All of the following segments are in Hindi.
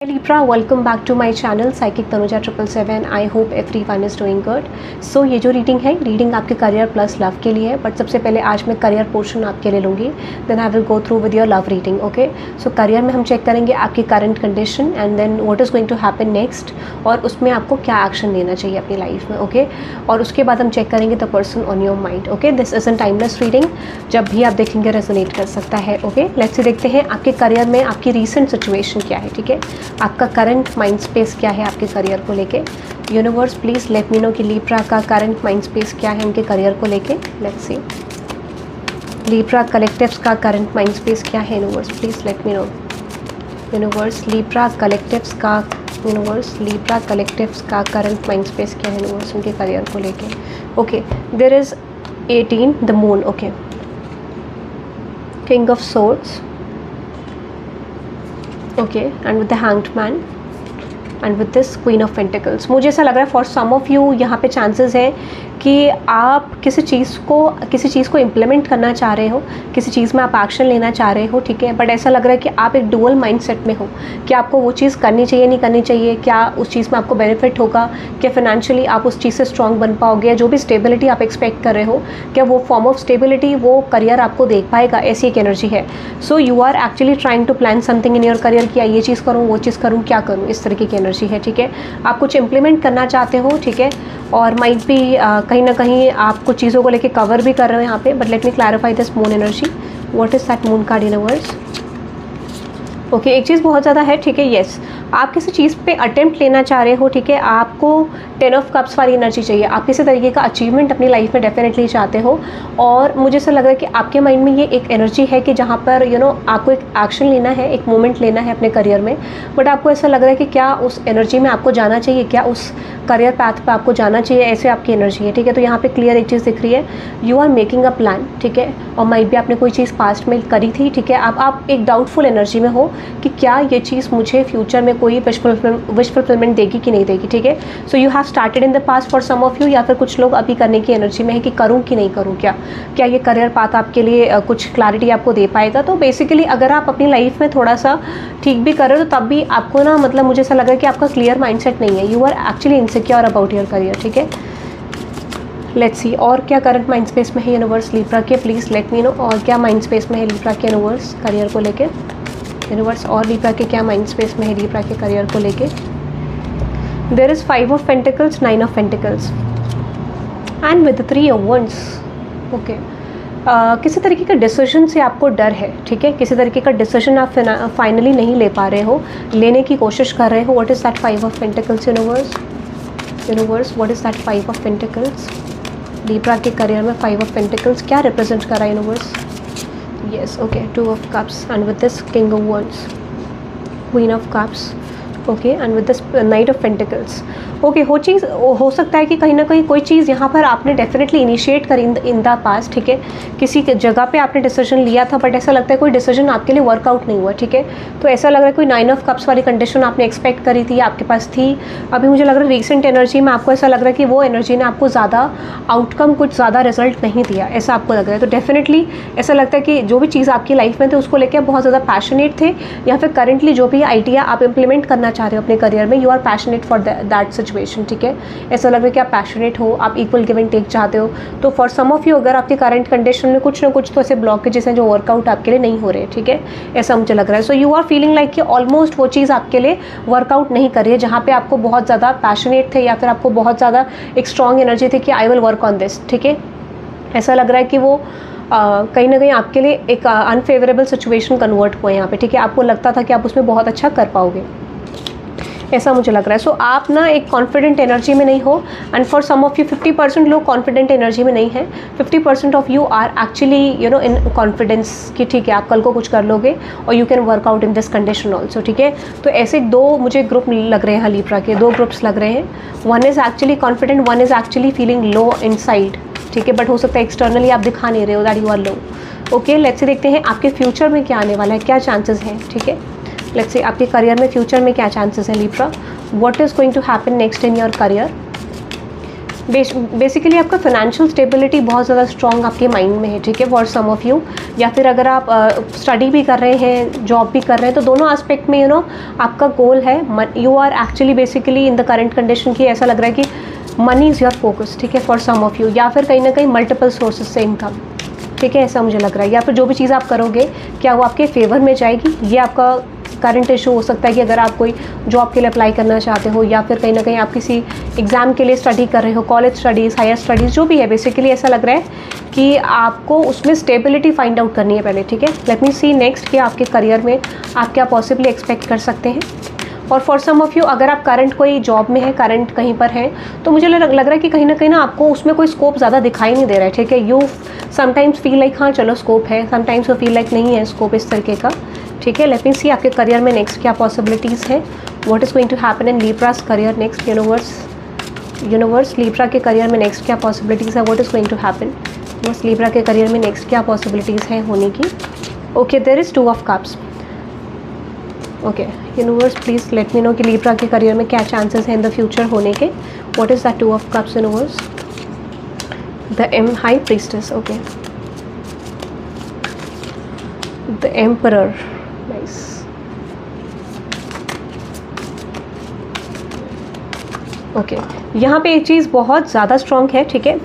Hi Libra, welcome back to my channel Psychic Tanuja 777. I hope everyone is doing good. So ये जो रीडिंग है, रीडिंग आपके करियर प्लस लव के लिए है. बट सबसे पहले आज मैं करियर पोर्शन आपके लिए लूँगी. Then I will go through with your love reading. Okay, so career में हम चेक करेंगे आपकी current condition and then what is going to happen next, और उसमें आपको क्या एक्शन लेना चाहिए अपनी लाइफ में. ओके, और उसके बाद हम चेक करेंगे the person on your mind. Okay, this is an timeless reading, जब भी आप देखेंगे रेजोनेट कर सकता है. ओके, लेट्स सी देखते हैं आपके करियर में आपकी रीसेंट सिचुएशन क्या है. ठीक है, आपका करंट माइंड स्पेस क्या है आपके करियर को लेके. Universe please let me know कि लीब्रा का करंट माइंड स्पेस क्या है उनके करियर को लेके. लेट्स सी लीब्रा कलेक्टिव्स का करंट माइंड स्पेस क्या है. Universe please let me know. Universe Libra collectives का करंट माइंड स्पेस क्या है यूनिवर्स उनके करियर को लेके. Okay, there is 18 the moon. Okay, king of swords. Okay, and with the hanged man and with this queen of pentacles. मुझे ऐसा लग रहा है फॉर सम ऑफ यू यहाँ पे चांसेस है कि आप किसी चीज़ को इम्प्लीमेंट करना चाह रहे हो, किसी चीज़ में आप एक्शन लेना चाह रहे हो. ठीक है, बट ऐसा लग रहा है कि आप एक डुअल माइंडसेट में हो कि आपको वो चीज़ करनी चाहिए नहीं करनी चाहिए, क्या उस चीज़ में आपको बेनिफिट होगा, क्या फाइनेंशियली आप उस चीज़ से स्ट्रॉन्ग बन पाओगे, जो भी स्टेबिलिटी आप एक्सपेक्ट कर रहे हो क्या वो फॉर्म ऑफ स्टेबिलिटी वो करियर आपको देख पाएगा, ऐसी एक एनर्जी है. So you are actually trying to plan something in your career, कि ये चीज़ करूँ वो चीज़ करूँ क्या करूँ, इस तरीके की एनर्जी है. ठीक है, आप कुछ इंप्लीमेंट करना चाहते हो. ठीक है, और माइट भी कहीं ना कहीं आप कुछ चीज़ों को लेके कवर भी कर रहे हो यहाँ पे. But let me clarify this moon energy. What is that moon card universe. Okay, एक चीज़ बहुत ज़्यादा है. ठीक है, येस, आप किसी चीज़ पे अटेम्प्ट लेना चाह रहे हो. ठीक है, आपको 10 ऑफ कप्स वाली एनर्जी चाहिए. आप किसी तरीके का अचीवमेंट अपनी लाइफ में डेफिनेटली चाहते हो, और मुझे ऐसा लग रहा है कि आपके माइंड में ये एक एनर्जी है कि जहाँ पर आपको एक एक्शन लेना है, एक मोमेंट लेना है अपने करियर में. बट आपको ऐसा लग रहा है कि क्या उस एनर्जी में आपको जाना चाहिए, क्या उस करियर पाथ पर आपको जाना चाहिए, ऐसे आपकी एनर्जी है. ठीक है, तो यहाँ पर क्लियर एक चीज़ दिख रही है, you are making a plan. ठीक है, और माइट भी आपने कोई चीज़ पास्ट में करी थी. ठीक है, आप एक डाउटफुल एनर्जी में हो कि क्या ये चीज़ मुझे फ्यूचर में कोई विश फुलफिलमेंट देगी कि नहीं देगी. ठीक है, so you have started in the past for some of you, या फिर कुछ लोग अभी करने की एनर्जी में है कि करूं कि नहीं करूं, क्या ये करियर पाथ आपके लिए कुछ क्लैरिटी आपको दे पाएगा. तो बेसिकली अगर आप अपनी लाइफ में थोड़ा सा ठीक भी कर रहे हो तो तब भी आपको ना मतलब मुझे ऐसा लग रहा है कि आपका क्लियर माइंडसेट नहीं है. You are actually insecure about your career. ठीक है, लेट्स सी और क्या करंट माइंड स्पेस में है यूनिवर्स लीब्रा के. प्लीज़ लेट मी नो, और क्या माइंड स्पेस में है लीब्रा के यूनिवर्स करियर को लेके. यूनिवर्स और लीब्रा के क्या माइंड स्पेस में है लीब्रा के करियर को लेके. There is 5 of pentacles, 9 of pentacles and with 3 of wands. Okay, किसी तरीके का डिसीजन से आपको डर है. ठीक है, किसी तरीके का डिसीजन आप फाइनली नहीं ले पा रहे हो, लेने की कोशिश कर रहे हो. What is that 5 of pentacles universe. Universe what is that 5 of pentacles. Libra के करियर में 5 ऑफ पेंटिकल्स क्या रिप्रेजेंट कर रहा है universe. Yes, okay, 2 of cups and with this king of wands, queen of cups. Okay, and with this night of pentacles. Okay, हो सकता है कि कहीं ना कहीं कोई चीज़ यहाँ पर आपने डेफिनेटली इनिशिएट करी इन द पास्ट. ठीक है, किसी जगह पे आपने डिसीजन लिया था, बट ऐसा लगता है कोई डिसीजन आपके लिए वर्कआउट नहीं हुआ. ठीक है, तो ऐसा लग रहा है कोई 9 ऑफ कप्स वाली कंडीशन आपने एक्सपेक्ट करी थी, आपके पास थी. अभी मुझे लग रहा है रीसेंट एनर्जी में आपको ऐसा लग रहा है कि वो एनर्जी ने आपको ज़्यादा आउटकम, कुछ ज़्यादा रिजल्ट नहीं दिया, ऐसा आपको लग रहा है. तो डेफिनेटली ऐसा लगता है कि जो भी चीज़ आपकी लाइफ में थी उसको लेकर बहुत ज़्यादा पैशनेट थे, या फिर करेंटली जो भी आइडिया आप इंप्लीमेंट करना चाह रहे हो अपने करियर में, you are passionate for that situation. ठीक है, ऐसा लग रहा है कि आप पैशनेट हो, आप इक्वल गिव एंड टेक चाहते हो. तो फॉर सम ऑफ यू अगर आपके करंट कंडीशन में कुछ ना कुछ तो ऐसे ब्लॉकेजेस हैं जो वर्कआउट आपके लिए नहीं हो रहे. ठीक है, ऐसा मुझे लग रहा है. So you are feeling like कि ऑलमोस्ट वो चीज़ आपके लिए वर्कआउट नहीं कर रही है जहाँ पे आपको बहुत ज़्यादा पैशनेट थे, या फिर आपको बहुत ज़्यादा एक स्ट्रॉन्ग एनर्जी थी कि I will work on this. ठीक है, ऐसा लग रहा है कि वो कहीं ना कहीं आपके लिए एक अनफेवरेबल सिचुएशन कन्वर्ट हुआ है यहाँ पे. ठीक है, आपको लगता था कि आप उसमें बहुत अच्छा कर पाओगे, ऐसा मुझे लग रहा है. सो आप ना एक कॉन्फिडेंट एनर्जी में नहीं हो, and for some of you 50% लोग कॉन्फिडेंट एनर्जी में नहीं है. 50% of you are actually in confidence कि ठीक है आप कल को कुछ कर लोगे और you can work out in this condition also. ठीक है, तो ऐसे 2 मुझे ग्रुप लग रहे हैं लीब्रा के, 2 ग्रुप्स लग रहे हैं. One is actually confident, one is actually feeling low inside. ठीक है, बट हो सकता है एक्सटर्नली आप दिखा नहीं रहे हो that you are low. Okay, let's से देखते हैं आपके फ्यूचर में क्या आने वाला है, क्या चांसेस हैं. ठीक है, लेट्स से आपके करियर में फ्यूचर में क्या चांसेस हैं Libra. What is going to happen next in your career. Basically आपका फाइनेंशियल स्टेबिलिटी बहुत ज़्यादा स्ट्रॉन्ग आपके माइंड में है, ठीक है, फॉर सम ऑफ यू। या फिर अगर आप स्टडी भी कर रहे हैं, जॉब भी कर रहे हैं, तो दोनों एस्पेक्ट में आपका गोल है। You are actually basically in the current condition की ऐसा लग रहा है कि मनी इज़ योर फोकस, ठीक है, फॉर सम ऑफ यू। या फिर कहीं ना कहीं मल्टीपल सोर्सेज से इनकम, ठीक है, ऐसा मुझे लग रहा है। या फिर जो भी चीज़ आप करोगे क्या वो आपके फेवर में जाएगी, ये आपका करंट इशू हो सकता है कि अगर आप कोई जॉब के लिए अप्लाई करना चाहते हो, या फिर कहीं ना कहीं आप किसी एग्ज़ाम के लिए स्टडी कर रहे हो, कॉलेज स्टडीज़, हायर स्टडीज़, जो भी है, बेसिकली ऐसा लग रहा है कि आपको उसमें स्टेबिलिटी फाइंड आउट करनी है पहले, ठीक है। लेट मी सी नेक्स्ट कि आपके करियर में आप क्या पॉसिबली एक्सपेक्ट कर सकते हैं। और फॉर सम ऑफ यू अगर आप करंट कोई जॉब में है, करंट कहीं पर है, तो मुझे लग रहा है कि कहीं ना आपको उसमें कोई स्कोप ज़्यादा दिखाई नहीं दे रहा है, ठीक है। यू समटाइम्स फील लाइक हाँ चलो स्कोप है, समटाइम्स यू फील लाइक नहीं है स्कोप इस तरीके का, ठीक है। लेट मी सी आपके करियर में नेक्स्ट क्या पॉसिबिलिटीज़ है, what is going to happen in Libra's career next. Universe Libra के करियर में नेक्स्ट क्या पॉसिबिलिटीज़ है, what is going to happen बस लीब्रा के करियर में नेक्स्ट क्या पॉसिबिलिटीज़ है होने की। Okay, there is 2 of cups. Okay universe please let me know कि लीब्रा के करियर में क्या चांसेस हैं इन द फ्यूचर होने के। What is that 2 of cups universe, the high priestess, okay, the emperor, nice. Okay यहाँ पे एक चीज़ बहुत ज़्यादा स्ट्रॉन्ग है, ठीक है,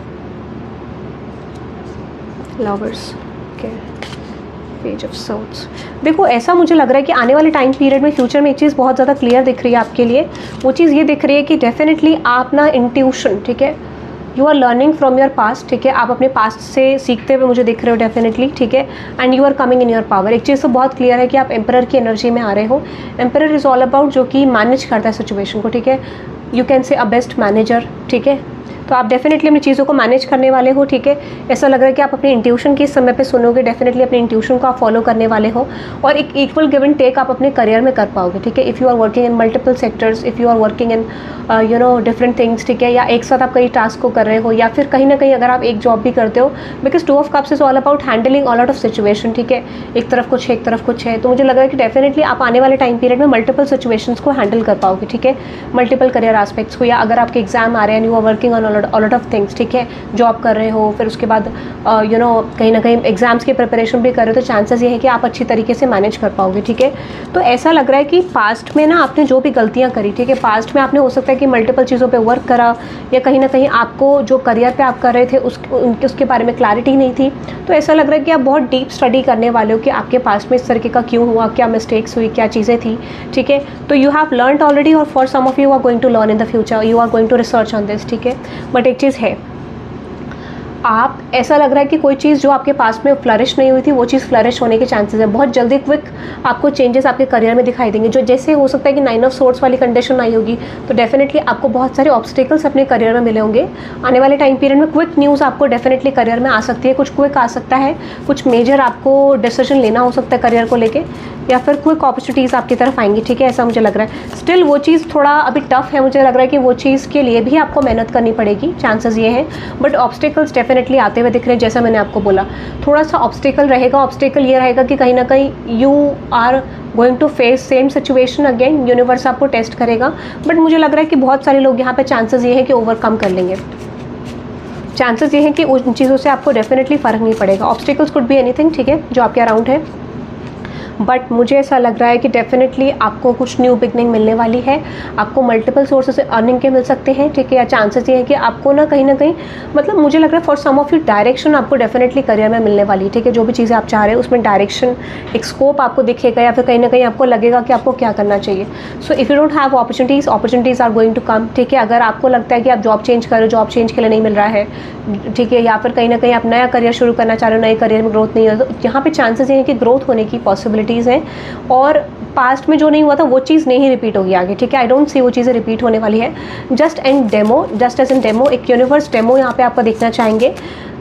lovers, okay, page of swords. देखो ऐसा मुझे लग रहा है कि आने वाले टाइम पीरियड में फ्यूचर में एक चीज़ बहुत ज़्यादा क्लियर दिख रही है आपके लिए। वो चीज़ ये दिख रही है कि डेफिनेटली आप ना इंट्यूशन, ठीक है, you are learning from your past, ठीक है, आप अपने पास्ट से सीखते हुए मुझे दिख रहे हो डेफिनेटली, ठीक है, and you are coming in your power. एक चीज़ तो बहुत क्लियर है कि आप एम्परर की एनर्जी में आ रहे हो। एम्परर इज़ ऑल अबाउट जो कि मैनेज करता है सिचुएशन को, ठीक है, you can say a best manager, ठीक है। तो आप डेफिनेटली अपनी चीज़ों को मैनेज करने वाले हो, ठीक है। ऐसा लग रहा है कि आप अपने इंट्यूशन की इस समय पे सुनोगे, डेफिनेटली अपने इंट्यूशन को आप फॉलो करने वाले हो, और एक इक्वल गिव एंड टेक आप अपने करियर में कर पाओगे, ठीक है। If you are working in multiple sectors, if you are working in different things, ठीक है, या एक साथ आप कई टास्क को कर रहे हो, या फिर कहीं ना कहीं अगर आप एक जॉब भी करते हो, because 2 of cups is all about handling all out of situation, ठीक है, एक तरफ कुछ है एक तरफ कुछ है। तो मुझे लग रहा है कि डेफिनेटली आप आने वाले टाइम पीरियड में मल्टीपल सिचुएशंस को हैंडल कर पाओगे, ठीक है, मल्टीपल करियर एस्पेक्ट्स को। या अगर आपके एग्जाम आ रहे हैं, you are working on all out of things, ठीक है, जॉब कर रहे हो, फिर उसके बाद कहीं ना कहीं एग्जाम्स की प्रिपरेशन भी कर रहे हो, तो चांसेस ये है कि आप अच्छी तरीके से मैनेज कर पाओगे, ठीक है। तो ऐसा लग रहा है कि पास्ट में ना आपने जो भी गलतियां करी, ठीक है, पास्ट में आपने हो सकता है कि मल्टीपल चीज़ों पे वर्क करा, या कहीं ना कहीं आपको जो करियर पे आप कर रहे थे उसके बारे में क्लैरिटी नहीं थी। तो ऐसा लग रहा है कि आप बहुत डीप स्टडी करने वाले हो कि आपके पास्ट में इस तरीके का क्यों हुआ, क्या मिस्टेक्स हुई, क्या चीज़ें थी, ठीक है। तो यू हैव लर्नड ऑलरेडी, और for some of you are going to learn in the future, you are going to research on this, ठीक है। बट एक चीज़ है, आप ऐसा लग रहा है कि कोई चीज़ जो आपके पास में फ्लरिश नहीं हुई थी, वो चीज़ फ्लरिश होने के चांसेस हैं। बहुत जल्दी क्विक आपको चेंजेस आपके करियर में दिखाई देंगे। जो जैसे हो सकता है कि 9 ऑफ सोर्ड्स वाली कंडीशन आई होगी, तो डेफिनेटली आपको बहुत सारे ऑब्स्टिकल्स अपने करियर में मिले होंगे। आने वाले टाइम पीरियड में क्विक न्यूज़ आपको डेफिनेटली करियर में आ सकती है, कुछ क्विक आ सकता है, कुछ मेजर आपको डिसीजन लेना हो सकता है करियर को लेके, या फिर क्विक अपॉर्चुनिटीज़ आपकी तरफ आएंगी, ठीक है, ऐसा मुझे लग रहा है। स्टिल वो चीज़ थोड़ा अभी टफ है, मुझे लग रहा है कि वो चीज़ के लिए भी आपको मेहनत करनी पड़ेगी, चांसेस ये हैं। बट ऑब्स्टिकल्स डेफिनेटली आते हुए दिख रहे हैं, जैसा मैंने आपको बोला, थोड़ा सा ऑब्स्टिकल रहेगा। ऑब्स्टिकल ये रहेगा कि कहीं ना कहीं you are going to face same situation again, universe आपको टेस्ट करेगा। बट मुझे लग रहा है कि बहुत सारे लोग यहाँ पे चांसेस ये हैं कि ओवरकम कर लेंगे, चांसेस ये हैं कि उन चीज़ों से आपको डेफिनेटली फ़र्क नहीं पड़ेगा। ऑब्स्टिकल्स कुड बी एनीथिंग, ठीक है, जो आपके अराउंड है, बट मुझे ऐसा लग रहा है कि डेफिनेटली आपको कुछ न्यू बिगनिंग मिलने वाली है, आपको मल्टीपल सोर्सेज से अर्निंग के मिल सकते हैं, ठीक है, या चांसेस ये है कि आपको ना कहीं मतलब मुझे लग रहा है for some of you direction आपको डेफिनेटली करियर में मिलने वाली है, ठीक है। जो भी चीज़ें आप चाह रहे हैं उसमें डायरेक्शन, एक स्कोप आपको दिखेगा, या फिर कहीं ना कहीं आपको लगेगा कि आपको क्या करना चाहिए। So if you don't have opportunities are going to come, ठीक है। अगर आपको लगता है कि आप जॉब चेंज कर रहे हो, जॉब चेंज के लिए नहीं मिल रहा है, ठीक है, या फिर कहीं ना कहीं आप नया करियर शुरू करना चाह रहे हो, नए करियर में ग्रोथ नहीं हो, तो यहाँ पे चांसेस ये हैं कि ग्रोथ होने की पॉसिबिलिटीज़ हैं, और पास्ट में जो नहीं हुआ था वो चीज़ नहीं रिपीट होगी आगे, ठीक है। आई डोंट सी वो चीज़ें रिपीट होने वाली है। जस्ट एज एन डेमो, एक यूनिवर्स डेमो यहाँ पे आपको देखना चाहेंगे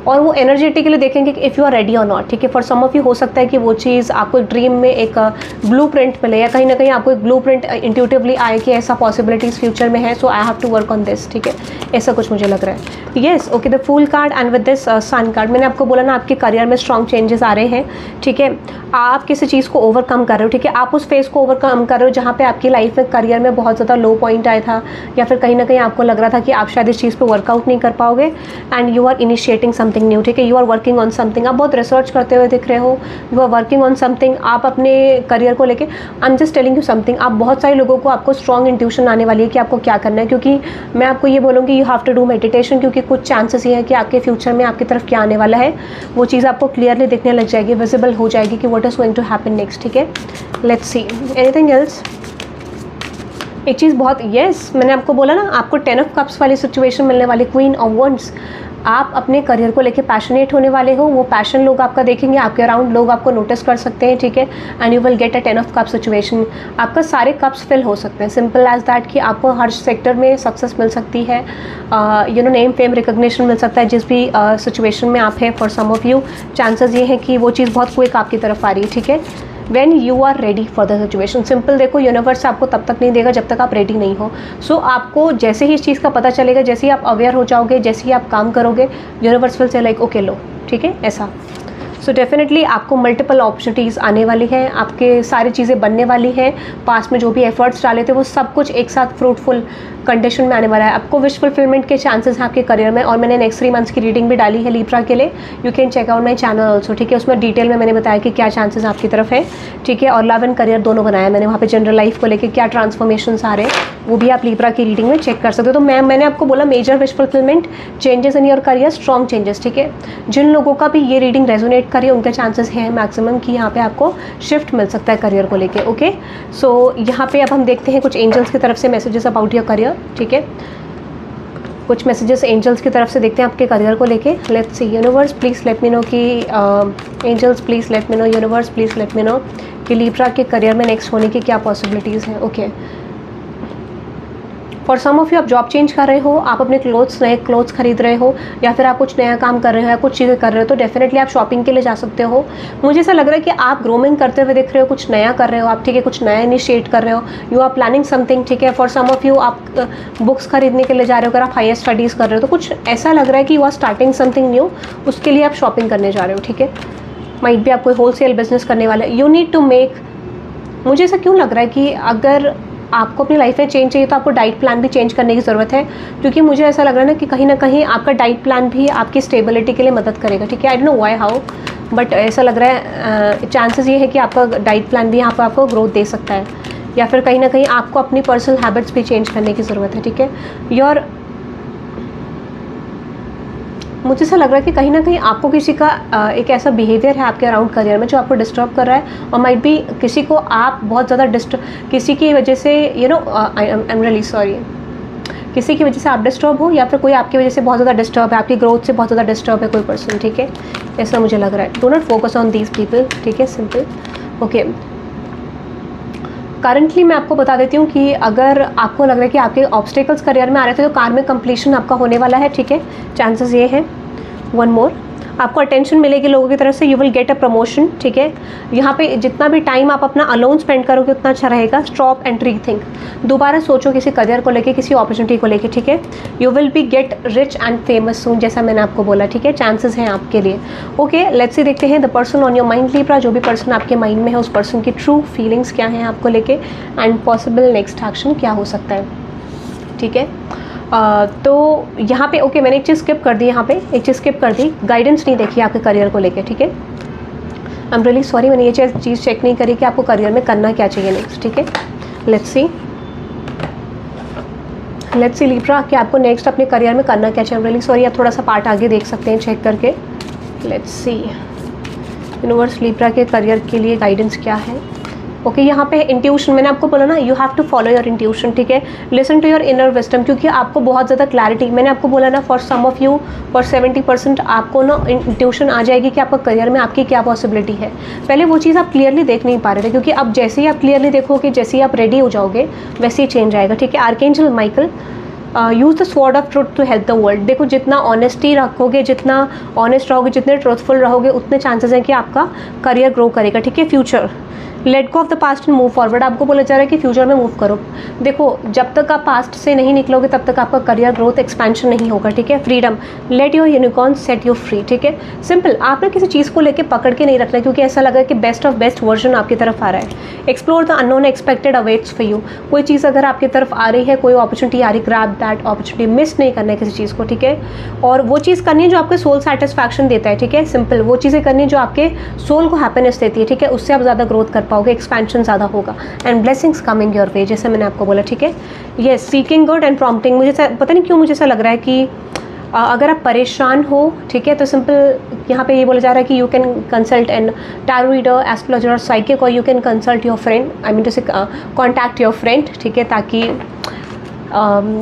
और वो एनर्जेटिकली देखेंगे कि इफ़ यू आर रेडी और नॉट, ठीक है। फॉर सम ऑफ यू हो सकता है कि वो चीज़ आपको ड्रीम में एक ब्लूप्रिंट मिले, या कहीं ना कहीं आपको एक ब्लूप्रिंट इंट्यूटिवली आए कि ऐसा पॉसिबिलिटीज़ फ्यूचर में है, so I have to work on this, ठीक है। ऐसा कुछ मुझे लग रहा है। Yes, okay, the fool card and with this sun card, मैंने आपको बोला ना आपके करियर में स्ट्रॉन्ग चेंजेस आ रहे हैं, ठीक है। आप किसी चीज़ को ओवरकम कर रहे हो, ठीक है। आप उस फेज़ को ओवरकम कर रहे हो जहाँ पे आपकी लाइफ में करियर में बहुत ज़्यादा लो पॉइंट आया था, या फिर कहीं ना कहीं आपको लग रहा था कि आप शायद इस चीज़ पे वर्कआउट नहीं कर पाओगे, and you are initiating something new, ठीक है। You are working on something, आप बहुत रिसर्च करते हुए दिख रहे हो, you are working on something, आप अपने करियर को लेके, I am just telling you something, आप बहुत सारे लोगों को आपको स्ट्रॉन्ग इंट्यूशन आने वाली है कि आपको क्या करना है, क्योंकि मैं आपको ये बोलूँगी you have to do meditation, क्योंकि कुछ चांसेस ये है कि आपके फ्यूचर में आपकी तरफ क्या आने वाला है वो चीज़ आपको क्लियरली दिखने लग जाएगी, विजिबल हो जाएगी कि what is going to happen next, ठीक है। Let's see anything else. एक चीज़ बहुत, यस, मैंने आपको बोला ना आपको 10 ऑफ कप्स वाली सिचुएशन मिलने वाली, क्वीन ऑफ वंड्स। आप अपने करियर को लेके पैशनेट होने वाले हो, वो पैशन लोग आपका देखेंगे, आपके अराउंड लोग आपको नोटिस कर सकते हैं, ठीक है। And you will get a 10 of cup situation, आपका सारे कप्स फिल हो सकते हैं, सिंपल एज दैट, कि आपको हर सेक्टर में सक्सेस मिल सकती है, you know, name fame recognition मिल सकता है जिस भी सिचुएशन में आप हैं। For some of you chances ये हैं कि वो चीज़ बहुत क्विक आपकी तरफ आ रही है, ठीक है। When you are ready for the situation, simple देखो, यूनिवर्स आपको तब तक नहीं देगा जब तक आप रेडी नहीं हो। सो आपको जैसे ही इस चीज़ का पता चलेगा, जैसे ही आप अवेयर हो जाओगे, जैसे ही आप काम करोगे, universe will say like okay लो, ठीक है, ऐसा। सो डेफिनेटली आपको मल्टीपल अपॉर्चुनिटीज़ आने वाली हैं, आपके सारी चीज़ें बनने वाली हैं, पास में जो भी एफर्ट्स डाले थे वो सब कुछ एक साथ फ्रूटफुल कंडीशन में आने वाला है। आपको विश फुलफिलमेंट के चांसेस हैं आपके करियर में, और मैंने नेक्स्ट 3 मंथ्स की रीडिंग भी डाली है लीब्रा के लिए, you can check out my channel also, ठीक है। उसमें डिटेल में मैंने बताया कि क्या चांसेस आपकी तरफ है, ठीक है। और लव एंड करियर दोनों बनाया मैंने, वहाँ पे जनरल लाइफ को लेकर क्या ट्रांसफॉर्मेशंस आ रहे हैं वो भी आप लीब्रा की रीडिंग में चेक कर सकते हो। तो मैंने आपको बोला major wish fulfilment, changes in your career, strong changes, ठीक है। जिन लोगों का भी ये रीडिंग रेजोनेट करे उनके चांसेस हैं मैक्सिमम कि यहाँ पे आपको शिफ्ट मिल सकता है करियर को लेके, ओके। सो यहाँ पे अब हम देखते हैं कुछ एंजल्स की तरफ से मैसेजेस अबाउट योर करियर, ठीक है। कुछ मैसेजेस एंजल्स की तरफ से देखते हैं आपके करियर को लेके। Let's see, universe please let me know कि angels please let me know, universe please let me know कि लीब्रा के करियर में नेक्स्ट होने की क्या पॉसिबिलिटीज़ हैं, okay. For some of you आप जॉब चेंज कर रहे हो, आप अपने नए क्लोथ्स खरीद रहे हो, या फिर आप कुछ नया काम कर रहे हो या कुछ चीज़ें कर रहे हो, तो डेफिनेटली आप शॉपिंग के लिए जा सकते हो। मुझे ऐसा लग रहा है कि आप ग्रोमिंग करते हुए दिख रहे हो, कुछ नया कर रहे हो आप, ठीक है, कुछ नया इनिशिएट कर रहे हो, यू आर प्लानिंग समथिंग, ठीक है। फॉर सम ऑफ यू आप बुक्स खरीदने के लिए जा रहे हो, अगर आप हायर स्टडीज़ कर रहे हो तो कुछ ऐसा लग रहा है कि you are starting something new, उसके लिए आप शॉपिंग करने जा रहे हो, ठीक है। माइट भी आप कोई होलसेल बिजनेस करने वाले, यू नीड टू मेक, मुझे ऐसा क्यों लग रहा है कि अगर आपको अपनी लाइफ में चेंज चाहिए तो आपको डाइट प्लान भी चेंज करने की ज़रूरत है, क्योंकि मुझे ऐसा लग रहा है ना कि ना कहीं आपका डाइट प्लान भी आपकी स्टेबिलिटी के लिए मदद करेगा, ठीक है। I don't know why how, but ऐसा लग रहा है चांसेस ये है कि आपका डाइट प्लान भी यहाँ पर आपको ग्रोथ दे सकता है, या फिर कहीं ना कहीं आपको अपनी पर्सनल हैबिट्स भी चेंज करने की ज़रूरत है, ठीक है। योर, मुझे ऐसा लग रहा है कि कहीं ना कहीं आपको किसी का एक ऐसा बिहेवियर है आपके अराउंड करियर में जो आपको डिस्टर्ब कर रहा है, और माइट भी किसी को आप बहुत ज़्यादा किसी की वजह से, you know, I am really sorry, किसी की वजह से आप डिस्टर्ब हो, या फिर कोई आपकी वजह से बहुत ज़्यादा डिस्टर्ब है, आपकी ग्रोथ से बहुत ज़्यादा डिस्टर्ब है कोई पर्सन, ठीक है। ऐसा मुझे लग रहा है। Do not focus on these people, ठीक है, सिंपल, ओके। करंटली मैं आपको बता देती हूँ कि अगर आपको लग रहा है कि आपके ऑब्स्टेकल्स करियर में आ रहे थे, तो कार में कंप्लीशन आपका होने वाला है, ठीक है। चांसेस ये हैं। वन मोर, आपको अटेंशन मिलेगी लोगों की तरफ से, you will get a promotion, ठीक है। यहाँ पे जितना भी टाइम आप अपना अलोन स्पेंड करोगे उतना अच्छा रहेगा। स्टॉप एंड रीथिंक, दोबारा सोचो किसी करियर को लेके, किसी अपॉर्चुनिटी को लेके, ठीक है। You will be get rich and famous soon, जैसा मैंने आपको बोला, ठीक है। चांसेस हैं आपके लिए, ओके। लेट्स सी, देखते हैं the person on your mind Libra, जो भी पर्सन आपके माइंड में है उस पर्सन की ट्रू फीलिंग्स क्या हैं आपको लेके, एंड पॉसिबल नेक्स्ट एक्शन क्या हो सकता है, ठीक है। तो यहाँ पे ओके, मैंने एक चीज़ स्किप कर दी, यहाँ पे एक चीज़ स्किप कर दी, गाइडेंस नहीं देखी आपके करियर को लेके, ठीक है। आई एम रियली सॉरी, मैंने ये चीज़ चेक नहीं करी कि आपको करियर में करना क्या चाहिए नेक्स्ट, ठीक है। लेट्स सी लीब्रा कि आपको नेक्स्ट अपने करियर में करना क्या चाहिए। आई एम रियली सॉरी, आप थोड़ा सा पार्ट आगे देख सकते हैं चेक करके। लेट्स सी, यूनिवर्स लीब्रा के करियर के लिए गाइडेंस क्या है, ओके। यहाँ पे इंट्यूशन, मैंने आपको बोला ना, you have to follow your intuition, ठीक है। Listen to your inner wisdom, क्योंकि आपको बहुत ज़्यादा क्लैरिटी, मैंने आपको बोला ना, for some of you, for 70% आपको ना इंट्यूशन आ जाएगी कि आपका करियर में आपकी क्या पॉसिबिलिटी है। पहले वो चीज़ आप क्लियरली देख नहीं पा रहे थे, क्योंकि अब जैसे ही आप क्लियरली देखोगे, जैसे ही आप रेडी हो जाओगे, वैसे ही चेंज आएगा, ठीक है। Archangel Michael, use the sword of truth to help the world. देखो जितना ऑनेस्टी रखोगे, जितना ऑनेस्ट रहोगे, जितने ट्रूथफुल रहोगे, उतने चांसेस हैं कि आपका करियर ग्रो करेगा, ठीक है। Future, let go of the past and move forward. आपको बोला जा रहा है कि फ्यूचर में मूव करो। देखो जब तक आप पास्ट से नहीं निकलोगे तब तक आपका करियर ग्रोथ एक्सपेंशन नहीं होगा, ठीक है। Freedom, let your unicorn set you free, ठीक है। सिंपल, आप ना किसी चीज़ को लेकर पकड़ के नहीं रखना क्योंकि ऐसा लगा कि बेस्ट ऑफ बेस्ट वर्जन आपकी तरफ आ रहा है। Explore the unknown expected awaits for you. कोई चीज़ अगर आपकी तरफ आ रही है, कोई अपॉर्चुनिटी आ रही, ग्रैब दैट अपॉर्चुनिटी, मिस नहीं करना है किसी चीज़ को, ठीक है। और वो चीज़ करनी है जो आपके सोल सेटिस्फैक्शन देता है, ठीक है। सिंपल, वो चीज़ें करनी जो आपके सोल को हैप्पीनेस देती है, ठीक है। उससे आप ज़्यादा ग्रोथ कर पाओगे, एक्सपेंशन ज़्यादा होगा and blessings coming your way, जैसे मैंने आपको बोला, ठीक है। ये सीकिंग गुड एंड प्रॉम्प्टिंग, मुझे पता नहीं क्यों मुझे ऐसा लग रहा है कि अगर आप परेशान हो, ठीक है, तो सिंपल यहाँ पे ये बोला जा रहा है कि you can consult an tarot reader, astrologer और साइकिक, और you can consult your friend, I mean to say contact your friend, ठीक है, ताकि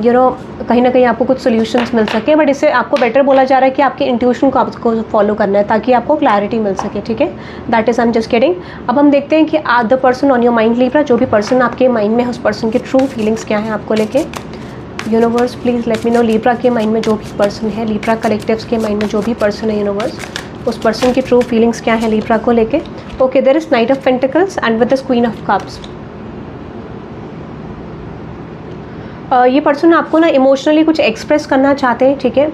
यू नो कहीं ना कहीं आपको कुछ सोल्यूशंस मिल सके। बट इससे आपको बेटर बोला जा रहा है कि आपके इंट्यूशन को आपको फॉलो करना है ताकि आपको क्लैरिटी मिल सके, ठीक है। That is I am just kidding. अब हम देखते हैं कि the person on your mind Libra, जो भी पर्सन आपके माइंड में है उस पर्सन की ट्रू फीलिंग्स क्या हैं आपको लेके। Universe please let me no, Libra के माइंड में जो भी पर्सन है, लिब्रा कलेक्टिव्स के माइंड में जो भी पर्सन है, यूनिवर्स उस पर्सन की ट्रू फीलिंग्स क्या है लिब्रा को लेके। Okay, there is knight of pentacles and with the queen of cups. ये पर्सन आपको ना इमोशनली कुछ एक्सप्रेस करना चाहते हैं, ठीक है।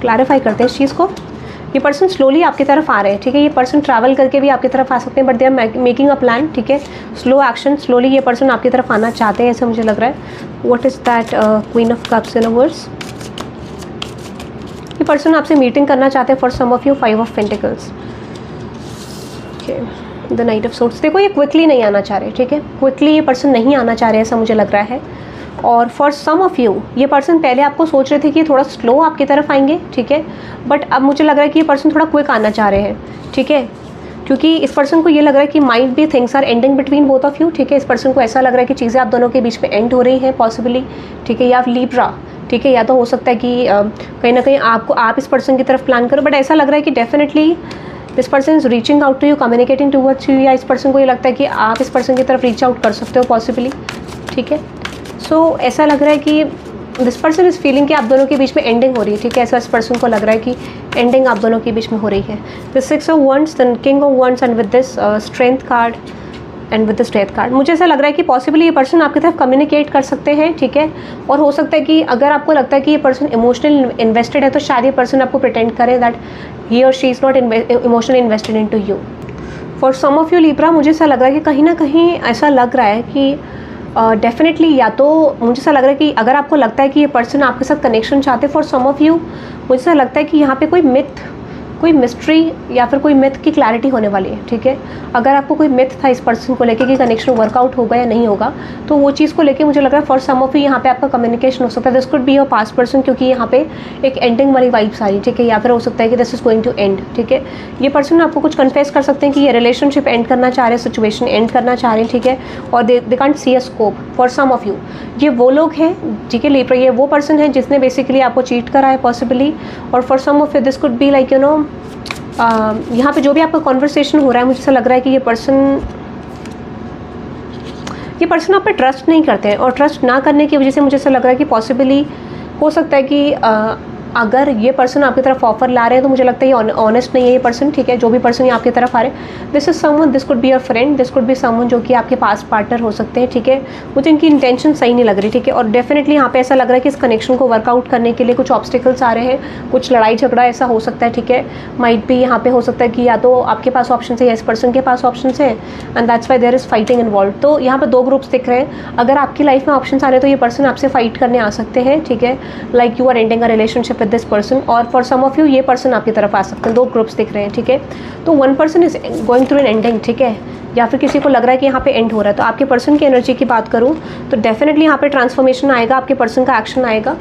क्लैरिफाई करते हैं इस चीज़ को। ये पर्सन स्लोली आपकी तरफ आ रहे हैं, ठीक है। ये पर्सन ट्रैवल करके भी आपकी तरफ आ सकते हैं, but they are making a plan, ठीक है। स्लो एक्शन, स्लोली ये पर्सन आपकी तरफ आना चाहते हैं, ऐसा मुझे लग रहा है। What is that queen of cups universe? ये पर्सन आपसे मीटिंग करना चाहते हैं for some of you, 5 of pentacles, okay. The knight of swords, देखो ये क्विकली नहीं आना चाह रहे, ठीक है। क्विकली ये पर्सन नहीं आना चाह रहे, ऐसा मुझे लग रहा है। और फॉर सम ऑफ यू, ये पर्सन पहले आपको सोच रहे थे कि थोड़ा स्लो आपकी तरफ आएंगे, ठीक है, बट अब मुझे लग रहा है कि ये पर्सन थोड़ा क्विक आना चाह रहे हैं, ठीक है। क्योंकि इस पर्सन को ये लग रहा है कि might be things are ending between both of you, ठीक है। इस पर्सन को ऐसा लग रहा है कि चीज़ें आप दोनों के बीच में एंड हो रही हैं पॉसिबली, ठीक है। या आप लिब्रा, ठीक है, या तो हो सकता है कि कहीं ना कहीं आप इस पर्सन की तरफ प्लान करो, बट ऐसा लग रहा है कि definitely this person is reaching out to you, communicating towards you, या इस पर्सन को ये लगता है कि आप इस पर्सन की तरफ रीच आउट कर सकते हो पॉसिबली, ठीक है। सो ऐसा लग रहा है कि दिस पर्सन इज फीलिंग कि आप दोनों के बीच में एंडिंग हो रही है, ठीक है। ऐसा इस पर्सन को लग रहा है कि एंडिंग आप दोनों के बीच में हो रही है। The 6 of wands, the king of wands and with this strength card and with the death card, मुझे ऐसा लग रहा है कि पॉसिबली ये पर्सन आपकी तरफ कम्युनिकेट कर सकते हैं, ठीक है। और हो सकता है कि अगर आपको लगता है कि ये पर्सन इमोशनल इन्वेस्टेड है तो शायद ये पर्सन आपको प्रिटेंड करे दैट ही और she is not emotionally invested in to you. For some of you Libra, मुझे ऐसा लग रहा है कि कहीं ना कहीं ऐसा लग रहा है कि डेफिनेटली या तो मुझे ऐसा लग रहा है कि अगर आपको लगता है कि ये पर्सन आपके साथ कनेक्शन चाहते हैं, फॉर सम ऑफ यू मुझे ऐसा लगता है कि यहाँ पे कोई मिथ, कोई मिस्ट्री या फिर कोई मिथ की क्लैरिटी होने वाली है, ठीक है। अगर आपको कोई मिथ था इस पर्सन को लेके कि कनेक्शन वर्कआउट होगा या नहीं होगा, तो वो चीज़ को लेके मुझे लग रहा है फॉर सम ऑफ यू यहाँ पे आपका कम्युनिकेशन हो सकता है। This could be your past person, क्योंकि यहाँ पे एक एंडिंग वाली वाइब्स आ रही है, ठीक है। या फिर हो सकता है कि this is going to end, ठीक है। ये पर्सन आपको कुछ कन्फेस कर सकते हैं कि ये रिलेशनशिप एंड करना चाह रहे हैं, सिचुएशन एंड करना चाह रहे हैं, ठीक है। और they can't see a scope. For some of you ये वो लोग हैं, ठीक है, लिब्रा, ये वो पर्सन है जिसने बेसिकली आपको चीट करा है पॉसिबली। और for some of you this could be like you know, यहाँ पे जो भी आपका कॉन्वर्सेशन हो रहा है, मुझे ऐसा लग रहा है कि ये पर्सन आप पे ट्रस्ट नहीं करते हैं, और ट्रस्ट ना करने की वजह से मुझे ऐसा लग रहा है कि पॉसिबली हो सकता है कि अगर ये पर्सन आपकी तरफ ऑफर ला रहे हैं तो मुझे लगता है ये ऑनेस्ट नहीं है ये पर्सन, ठीक है। जो भी पर्सन ये आपकी तरफ आ रहे हैं, this is someone, this could be your friend, this could be someone जो कि आपके पास पार्टनर हो सकते हैं, ठीक है। मुझे इनकी इंटेंशन सही नहीं लग रही, ठीक है। और डेफिनेटली यहाँ पे ऐसा लग रहा है कि इस कनेक्शन को वर्कआउट करने के लिए कुछ ऑब्स्टिकल्स आ रहे हैं, कुछ लड़ाई झगड़ा ऐसा हो सकता है, ठीक है। माइट भी यहाँ पे हो सकता है कि या तो आपके पास ऑप्शन है या इस पर्सन के पास ऑप्शन है, and that's why there is fighting involve. तो यहाँ पे 2 ग्रुप्स दिख रहे हैं। अगर आपकी लाइफ में ऑप्शन आ रहे हैं तो ये पर्सन आपसे फाइट करने आ सकते हैं, ठीक है। Like you are ending a relationship with this person, और फॉर सम ऑफ यू ये पर्सन आपकी तरफ आ सकते हैं। 2 ग्रुप्स दिख रहे हैं, ठीक है। तो 1 person is going through an ending, ठीक है, या फिर किसी को लग रहा है कि यहाँ पे एंड हो रहा है। तो आपके पर्सन की एनर्जी की बात करूँ तो डेफिनेटली यहाँ पे ट्रांसफॉर्मेशन आएगा, आपके पर्सन का एक्शन आएगा,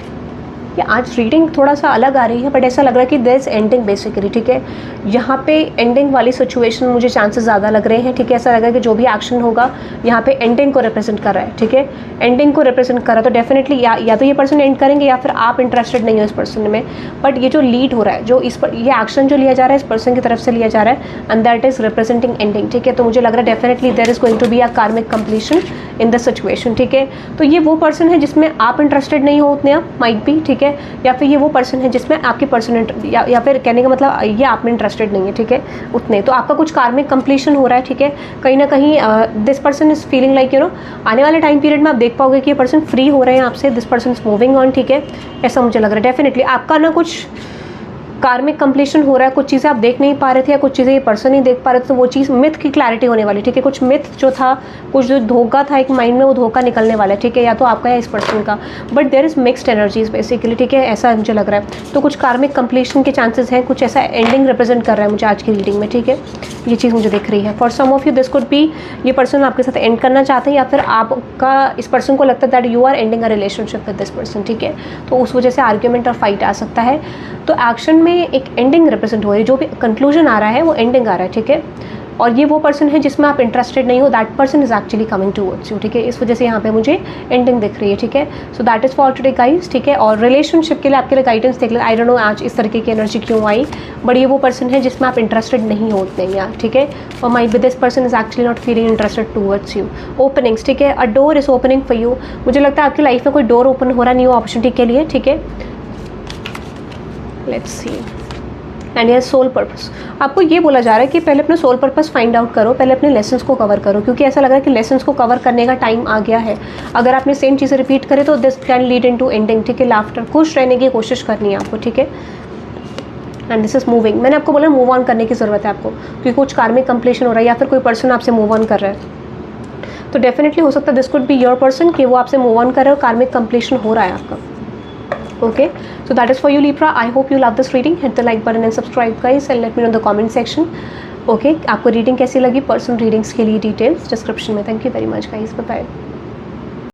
या आज रीडिंग थोड़ा सा अलग आ रही है, बट ऐसा लग रहा है कि देयर इज एंडिंग बेसिकली, ठीक है। यहाँ पे एंडिंग वाली सिचुएशन मुझे चांसेस ज़्यादा लग रहे हैं, ठीक है। ऐसा लग रहा है कि जो भी एक्शन होगा यहाँ पे एंडिंग को रिप्रेजेंट कर रहा है, ठीक है। एंडिंग को रिप्रेजेंट कर रहा है, तो डेफिनेटली या तो ये पर्सन एंड करेंगे या फिर आप इंटरेस्टेड नहीं हो इस पर्सन में। बट ये जो लीड हो रहा है, जो इस पर ये एक्शन जो लिया जा रहा है इस पर्सन की तरफ से लिया जा रहा है, and that is representing ending, ठीक है। तो मुझे लग रहा है definitely there is going to be a karmic completion in the situation, ठीक है। तो ये वो पर्सन है जिसमें आप इंटरेस्टेड नहीं हो उतने, आप माइट बी, ठीक है। या फिर ये वो पर्सन है जिसमें आपकी पर्सन या फिर कहने का मतलब ये आप में इंटरेस्टेड नहीं है, ठीक है, उतने। तो आपका कुछ कार्मिक कंप्लीशन हो रहा है, ठीक है। कहीं ना कहीं this person is feeling like आने वाले टाइम पीरियड में आप देख पाओगे कि ये पर्सन फ्री हो रहे हैं आपसे, this person is moving on, ठीक है। ऐसा मुझे लग रहा है डेफिनेटली आपका ना कुछ कार्मिक कंप्लीशन हो रहा है, कुछ चीज़ें आप देख नहीं पा रहे थे या कुछ चीज़ें ये पर्सन नहीं देख पा रहे थे, तो वो चीज़ मिथ की क्लैरिटी होने वाली, ठीक है। कुछ मिथ जो था, कुछ जो धोखा था एक माइंड में, वो धोखा निकलने वाला है, ठीक है, या तो आपका या इस पर्सन का। But there is mixed energies basically, ठीक है, ऐसा मुझे लग रहा है। तो कुछ कार्मिक कंप्लीशन के चांसेस हैं, कुछ ऐसा एंडिंग रिप्रेजेंट कर रहा है मुझे आज की रीडिंग में, ठीक है। ये चीज़ मुझे दिख रही है। For some of you this could be ये पर्सन आपके साथ एंड करना चाहते हैं, या फिर आपका इस पर्सन को लगता है that you are ending a relationship with this person, ठीक है। तो उस वजह से आर्ग्यूमेंट और फाइट आ सकता है। तो एक्शन में एक एंडिंग रिप्रेजेंट हो रही है, जो भी कंक्लूजन आ रहा है वो एंडिंग आ रहा है, ठीक है। और ये वो पर्सन है जिसमें आप इंटरेस्टेड नहीं हो, that person is actually coming towards you, ठीक है। इस वजह से यहाँ पे मुझे एंडिंग दिख रही है, ठीक है। So that is for today guys, ठीक है। और रिलेशनशिप के लिए आपके लिए गाइडेंस देख ले, आई डोंट नो आज इस तरीके की एनर्जी क्यों आई, बट ये वो पर्सन है जिसमें आप इंटरेस्टेड नहीं होते हैं यार, ठीक है। और might be this person is actually not feeling interested towards you. Openings, ठीक है, अ door is opening for you. मुझे लगता है आपकी लाइफ में कोई डोर ओपन हो रहा है न्यू अपॉर्चुनिटी के लिए, ठीक है। Let's C. एंड ये सोल पर्पस, आपको ये बोला जा रहा है कि पहले अपना सोल पर्पस फाइंड आउट करो, पहले अपने लेसन्स को कवर करो, क्योंकि ऐसा लग रहा है कि लेसन्स को कवर करने का टाइम आ गया है। अगर आपने सेम चीज़ें रिपीट करे तो this can lead into ending, ठीक है। लाफ्टर, खुश रहने की कोशिश करनी है आपको, ठीक है। एंड दिस इज मूविंग, मैंने आपको बोला मूव ऑन करने की ज़रूरत है आपको, क्योंकि कुछ कार्मिक कंप्लीशन हो रहा है या फिर कोई पर्सन आपसे मूव ऑन कर रहा है। तो डेफिनेटली हो सकता है this could be your person कि वो आपसे मूव ऑन कर रहे हो, कार्मिक कंप्लीशन हो रहा है आपका। Okay, so that is for you Libra. I hope you love this reading. Hit the like button and subscribe guys, and let me know in the comment section. Okay, आपको रीडिंग कैसी लगी? पर्सनल रीडिंग्स के लिए डिटेल्स डिस्क्रिप्शन में। Thank you very much guys, bye bye.